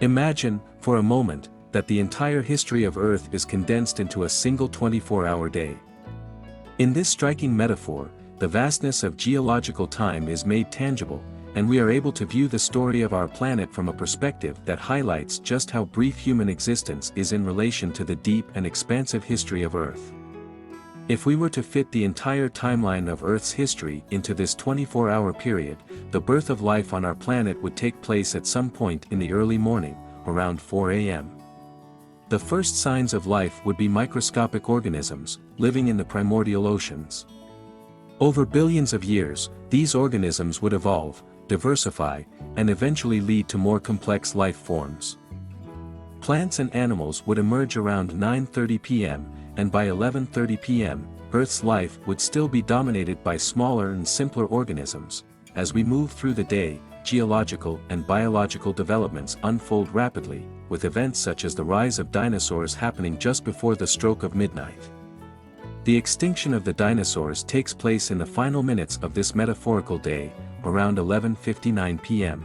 Imagine, for a moment, that the entire history of Earth is condensed into a single 24-hour day. In this striking metaphor, the vastness of geological time is made tangible, and we are able to view the story of our planet from a perspective that highlights just how brief human existence is in relation to the deep and expansive history of Earth. If we were to fit the entire timeline of Earth's history into this 24-hour period, the birth of life on our planet would take place at some point in the early morning, around 4 a.m. The first signs of life would be microscopic organisms, living in the primordial oceans. Over billions of years, these organisms would evolve, diversify, and eventually lead to more complex life forms. Plants and animals would emerge around 9:30 p.m., and by 11:30 p.m., Earth's life would still be dominated by smaller and simpler organisms. As we move through the day, geological and biological developments unfold rapidly, with events such as the rise of dinosaurs happening just before the stroke of midnight. The extinction of the dinosaurs takes place in the final minutes of this metaphorical day, around 11:59 p.m.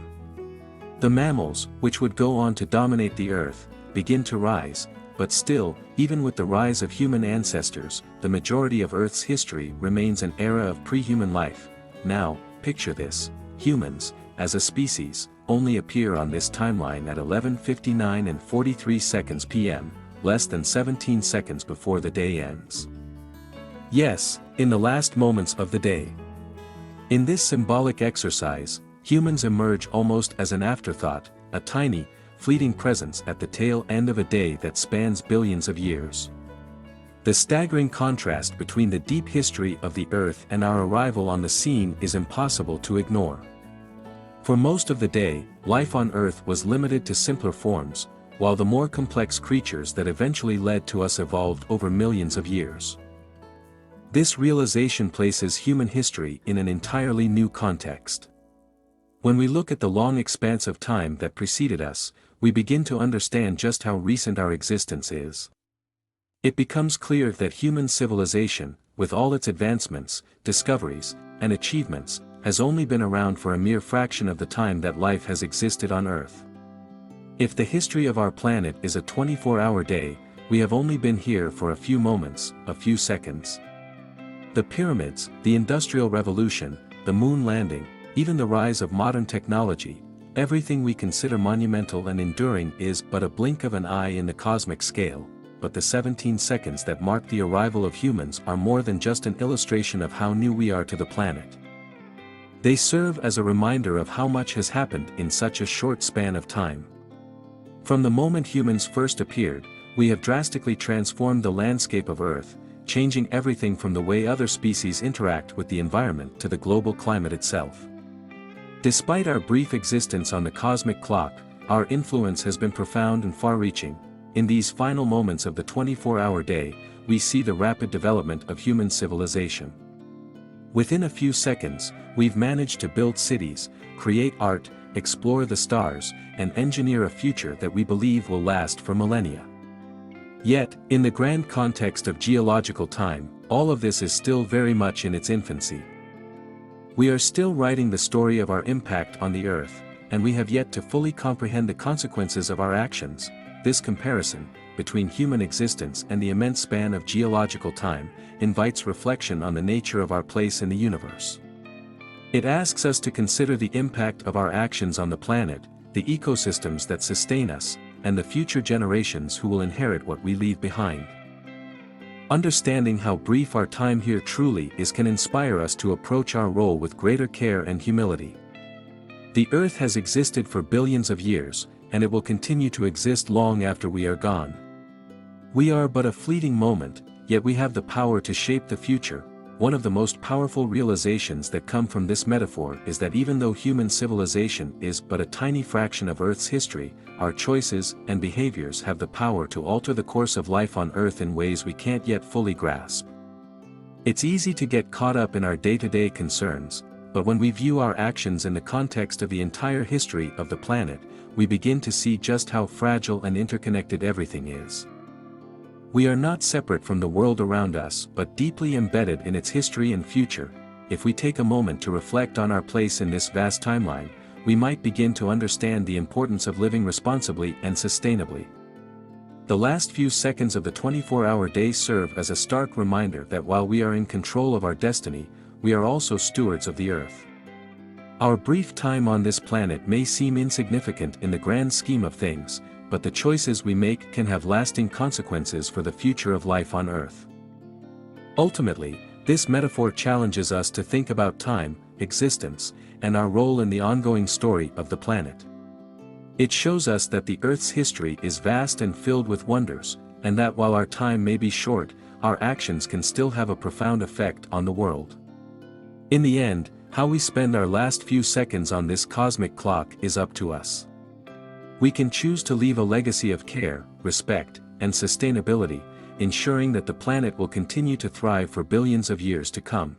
The mammals, which would go on to dominate the Earth, begin to rise, but still, even with the rise of human ancestors, the majority of Earth's history remains an era of pre-human life. Now, picture this: humans, as a species, only appear on this timeline at 11:59 and 43 seconds p.m., less than 17 seconds before the day ends. Yes, in the last moments of the day. In this symbolic exercise, humans emerge almost as an afterthought, a tiny, fleeting presence at the tail end of a day that spans billions of years. The staggering contrast between the deep history of the Earth and our arrival on the scene is impossible to ignore. For most of the day, life on Earth was limited to simpler forms, while the more complex creatures that eventually led to us evolved over millions of years. This realization places human history in an entirely new context. When we look at the long expanse of time that preceded us, we begin to understand just how recent our existence is. It becomes clear that human civilization, with all its advancements, discoveries, and achievements, has only been around for a mere fraction of the time that life has existed on Earth. If the history of our planet is a 24-hour day, we have only been here for a few moments, a few seconds. The pyramids, the Industrial Revolution, the moon landing, even the rise of modern technology, everything we consider monumental and enduring is but a blink of an eye in the cosmic scale, but the 17 seconds that mark the arrival of humans are more than just an illustration of how new we are to the planet. They serve as a reminder of how much has happened in such a short span of time. From the moment humans first appeared, we have drastically transformed the landscape of Earth, changing everything from the way other species interact with the environment to the global climate itself. Despite our brief existence on the cosmic clock, our influence has been profound and far-reaching. In these final moments of the 24-hour day, we see the rapid development of human civilization. Within a few seconds, we've managed to build cities, create art, explore the stars, and engineer a future that we believe will last for millennia. Yet, in the grand context of geological time, all of this is still very much in its infancy. We are still writing the story of our impact on the Earth, and we have yet to fully comprehend the consequences of our actions. This comparison, between human existence and the immense span of geological time, invites reflection on the nature of our place in the universe. It asks us to consider the impact of our actions on the planet, the ecosystems that sustain us, and the future generations who will inherit what we leave behind. Understanding how brief our time here truly is can inspire us to approach our role with greater care and humility. The Earth has existed for billions of years, and it will continue to exist long after we are gone. We are but a fleeting moment, yet we have the power to shape the future. One of the most powerful realizations that come from this metaphor is that even though human civilization is but a tiny fraction of Earth's history, our choices and behaviors have the power to alter the course of life on Earth in ways we can't yet fully grasp. It's easy to get caught up in our day-to-day concerns, but when we view our actions in the context of the entire history of the planet, we begin to see just how fragile and interconnected everything is. We are not separate from the world around us but deeply embedded in its history and future. If we take a moment to reflect on our place in this vast timeline, we might begin to understand the importance of living responsibly and sustainably. The last few seconds of the 24-hour day serve as a stark reminder that while we are in control of our destiny, we are also stewards of the Earth. Our brief time on this planet may seem insignificant in the grand scheme of things, but the choices we make can have lasting consequences for the future of life on Earth. Ultimately, this metaphor challenges us to think about time, existence, and our role in the ongoing story of the planet. It shows us that the Earth's history is vast and filled with wonders, and that while our time may be short, our actions can still have a profound effect on the world. In the end, how we spend our last few seconds on this cosmic clock is up to us. We can choose to leave a legacy of care, respect, and sustainability, ensuring that the planet will continue to thrive for billions of years to come.